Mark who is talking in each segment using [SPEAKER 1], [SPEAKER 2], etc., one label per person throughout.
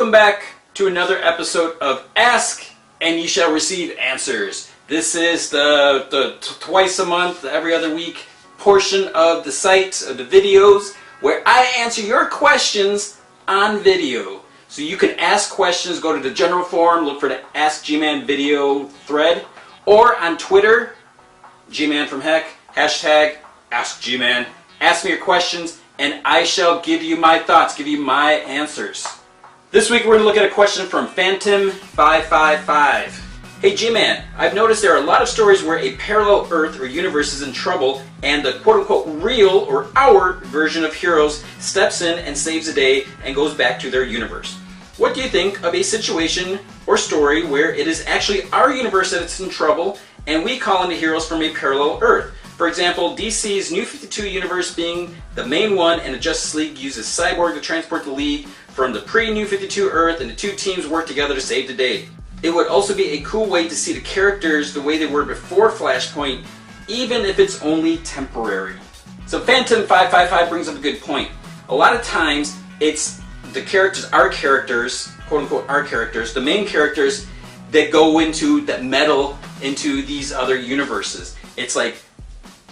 [SPEAKER 1] Welcome back to another episode of Ask and Ye Shall Receive Answers. This is the twice a month, every other week portion of the site, of the videos, where I answer your questions on video. So you can ask questions, go to the general forum, look for the Ask G-Man video thread, or on Twitter, G-Man from Heck, hashtag Ask G-Man. Ask me your questions, and I shall give you my thoughts, give you my answers. This week we're going to look at a question from Phantom555. Hey G-Man, I've noticed there are a lot of stories where a parallel Earth or universe is in trouble and the quote-unquote real or our version of heroes steps in and saves the day and goes back to their universe. What do you think of a situation or story where it is actually our universe that is in trouble and we call in the heroes from a parallel Earth? For example, DC's New 52 universe being the main one, and the Justice League uses Cyborg to transport the League from the pre-New 52 Earth, and the two teams work together to save the day. It would also be a cool way to see the characters the way they were before Flashpoint, even if it's only temporary. So Phantom555 brings up a good point. A lot of times, it's the characters, our characters, quote-unquote our characters, the main characters that go into, that meddle into these other universes. It's like,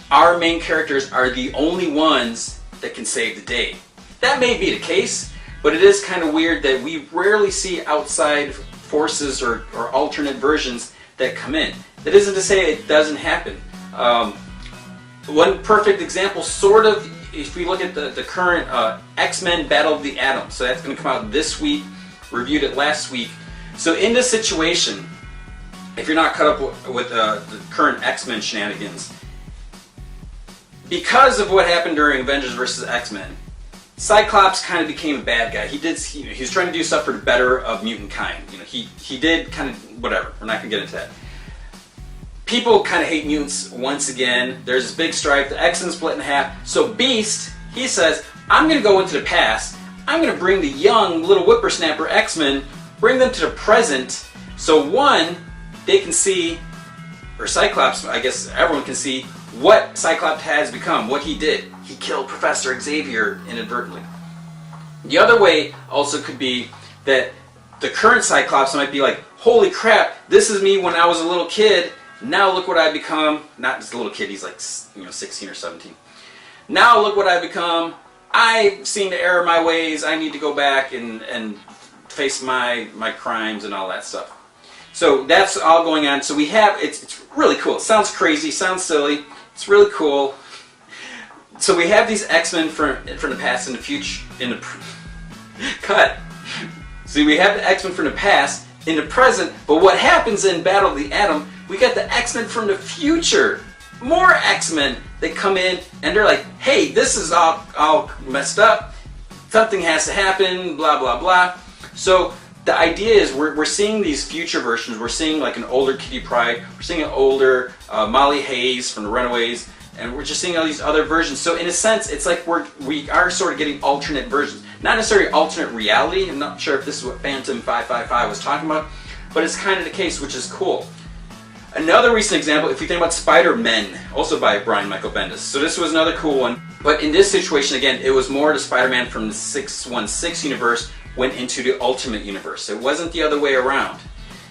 [SPEAKER 1] our main characters are the only ones that can save the day. That may be the case, but it is kind of weird that we rarely see outside forces or alternate versions that come in. That isn't to say it doesn't happen. One perfect example, sort of, if we look at the current X-Men Battle of the Atom. So that's going to come out this week, reviewed it last week. So in this situation, if you're not caught up with the current X-Men shenanigans, because of what happened during Avengers vs. X-Men, Cyclops kind of became a bad guy. He was trying to do stuff for the better of mutant kind. You know, he did kind of whatever. We're not going to get into that. People kind of hate mutants once again. There's this big strike. The X-Men split in half. So Beast, he says, I'm going to go into the past. I'm going to bring the young little whippersnapper X-Men, bring them to the present. So one, they can see, or Cyclops, I guess everyone can see, what Cyclops has become, what he did. He killed Professor Xavier inadvertently. The other way also could be that the current Cyclops might be like, holy crap, this is me when I was a little kid, now look what I've become. Not just a little kid, he's like 16 or 17. Now look what I've become. I've seen the error of my ways, I need to go back and face my crimes and all that stuff. So that's all going on. So we have, it's really cool. It sounds crazy, sounds silly. It's really cool. So we have these X-Men from the past and the future, cut. See, we have the X-Men from the past in the present, but what happens in Battle of the Atom, we got the X-Men from the future. More X-Men that come in and they're like, hey, this is all messed up. Something has to happen, blah, blah, blah. So the idea is we're seeing these future versions. We're seeing like an older Kitty Pryde. We're seeing an older Molly Hayes from the Runaways. And we're just seeing all these other versions. So in a sense, it's like we are sort of getting alternate versions. Not necessarily alternate reality. I'm not sure if this is what Phantom555 was talking about. But it's kind of the case, which is cool. Another recent example, if you think about Spider-Man, also by Brian Michael Bendis. So this was another cool one. But in this situation, again, it was more the Spider-Man from the 616 universe went into the Ultimate Universe. It wasn't the other way around.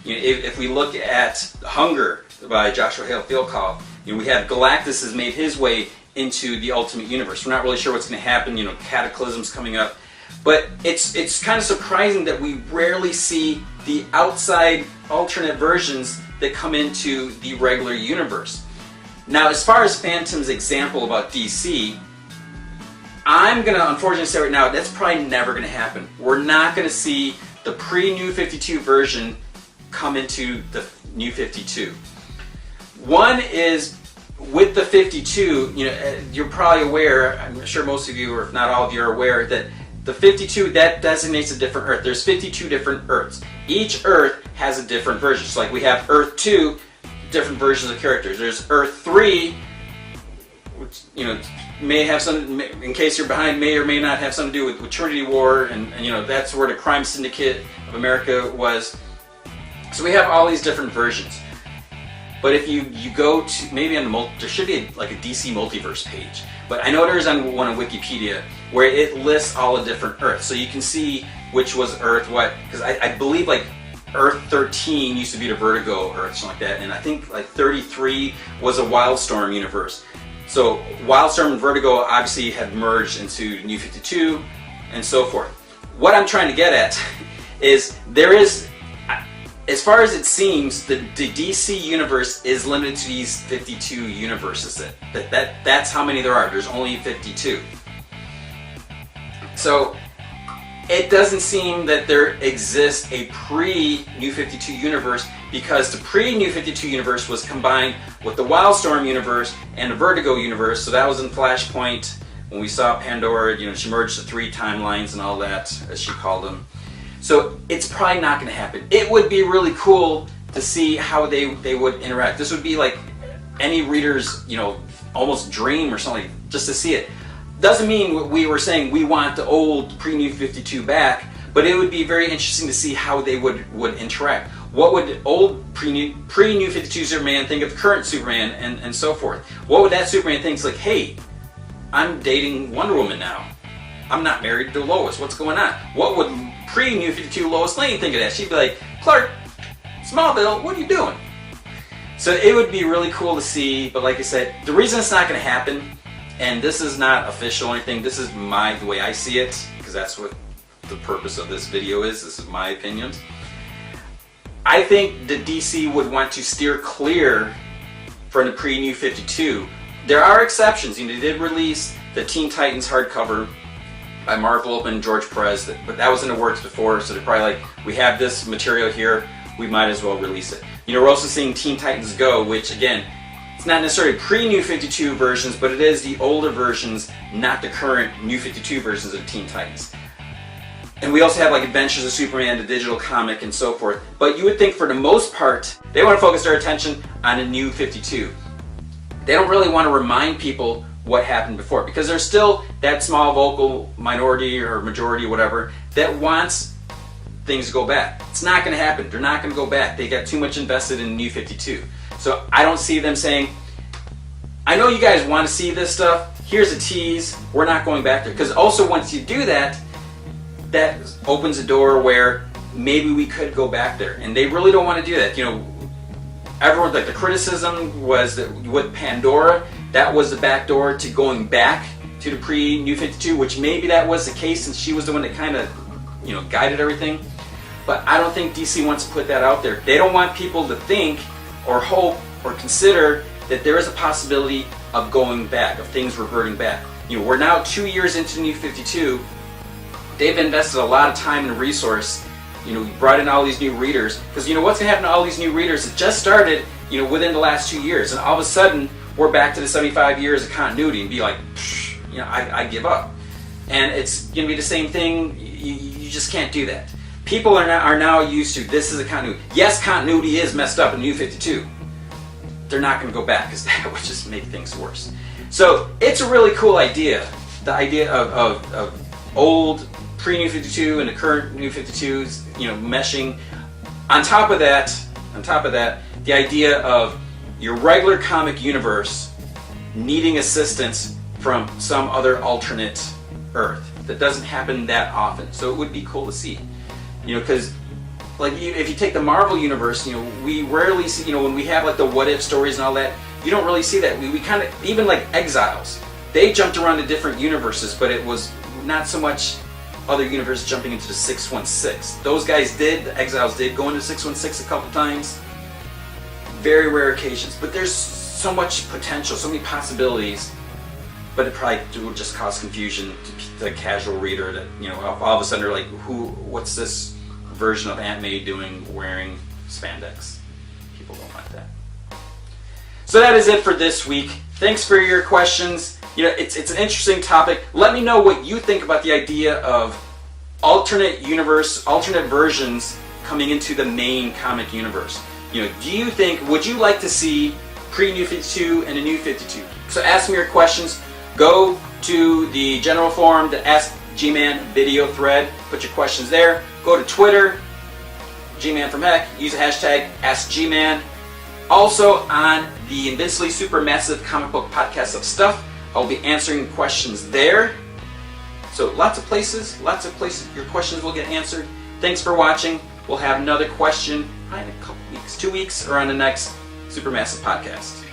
[SPEAKER 1] You know, if we look at Hunger by Joshua Hale Fieldcall, you know, we have Galactus has made his way into the Ultimate Universe. We're not really sure what's going to happen. You know, Cataclysm's coming up, but it's kind of surprising that we rarely see the outside alternate versions that come into the regular universe. Now, as far as Phantom's example about DC, I'm going to unfortunately say right now, that's probably never going to happen. We're not going to see the pre-New 52 version come into the New 52. One is, with the 52, you know, you're probably aware, I'm sure most of you, or if not all of you, are aware that the 52, that designates a different Earth. There's 52 different Earths. Each Earth has a different version. So like we have Earth 2, different versions of characters. There's Earth 3, which, you know, may have some, in case you're behind, may or may not have something to do with Trinity War, and you know, that's where the crime syndicate of America was. So we have all these different versions. But if you go to maybe on the there should be like a DC multiverse page. But I know there's on one on Wikipedia where it lists all the different Earths, so you can see which was Earth what. Because I believe like Earth 13 used to be the Vertigo Earth, something like that, and I think like 33 was a Wildstorm universe. So Wildstorm and Vertigo obviously had merged into New 52 and so forth. What I'm trying to get at is there is, as far as it seems, the DC universe is limited to these 52 universes. That's how many there are. There's only 52. So it doesn't seem that there exists a pre-New 52 universe, because the pre-New 52 universe was combined with the Wildstorm universe and the Vertigo universe. So that was in Flashpoint when we saw Pandora. She merged the 3 timelines and all that, as she called them. So it's probably not going to happen. It would be really cool to see how they would interact. This would be like any reader's, almost dream or something, just to see it. Doesn't mean we were saying we want the old pre-New 52 back, but it would be very interesting to see how they would interact. What would old pre-New 52 Superman think of current Superman and so forth? What would that Superman think? It's like, hey, I'm dating Wonder Woman now. I'm not married to Lois. What's going on? What would pre-New 52 Lois Lane think of that? She'd be like, Clark, Smallville, what are you doing? So it would be really cool to see, but like I said, the reason it's not going to happen, and this is not official or anything, this is the way I see it, because that's what the purpose of this video is. This is my opinions. I think the DC would want to steer clear from the pre-New 52. There are exceptions. They did release the Teen Titans hardcover by Marv Wolfman and George Perez, but that was in the works before, so they're probably like, we have this material here, we might as well release it. We're also seeing Teen Titans Go, which again, it's not necessarily pre-New 52 versions, but it is the older versions, not the current New 52 versions of Teen Titans. And we also have like Adventures of Superman, the digital comic, and so forth. But you would think for the most part, they want to focus their attention on a New 52. They don't really want to remind people what happened before, because there's still that small vocal minority or majority, whatever, that wants things to go back. It's not going to happen. They're not going to go back. They got too much invested in New 52. So I don't see them saying, I know you guys want to see this stuff, here's a tease, we're not going back there. Because also once you do that, that opens a door where maybe we could go back there. And they really don't want to do that. Everyone, like the criticism was that with Pandora, that was the back door to going back to the pre-New 52, which maybe that was the case since she was the one that kind of, guided everything. But I don't think DC wants to put that out there. They don't want people to think or hope or consider that there is a possibility of going back, of things reverting back. We're now 2 years into New 52. They've invested a lot of time and resource. We brought in all these new readers, because what's going to happen to all these new readers? It just started, within the last 2 years, and all of a sudden we're back to the 75 years of continuity and be like, I give up. And it's going to be the same thing. You just can't do that. People are now used to, this is a continuity. Yes, continuity is messed up in New 52. They're not going to go back, because that would just make things worse. So it's a really cool idea. The idea of old pre-New 52 and the current New 52s, meshing. On top of that, the idea of your regular comic universe needing assistance from some other alternate Earth. That doesn't happen that often, so it would be cool to see. Because if you take the Marvel universe, we rarely see, when we have like the what if stories and all that, you don't really see that. We kind of, even like Exiles, they jumped around to different universes, but it was not so much other universes jumping into the 616. Those guys did, the Exiles did go into 616 a couple times. Very rare occasions, but there's so much potential, so many possibilities, but it probably would just cause confusion to the casual reader that, all of a sudden they're like, what's this version of Aunt May doing wearing spandex? People don't like that. So that is it for this week. Thanks for your questions. It's an interesting topic. Let me know what you think about the idea of alternate universe, alternate versions coming into the main comic universe. Would you like to see pre-New 52 and a New 52? So ask me your questions. Go to the general forum, the Ask G-Man video thread. Put your questions there. Go to Twitter, G-Man from Heck. Use the hashtag AskGman. Also on the Invincibly Supermassive Comic Book Podcast of Stuff, I'll be answering questions there. So lots of places your questions will get answered. Thanks for watching. We'll have another question probably in a couple weeks, 2 weeks, or on the next Supermassive Podcast.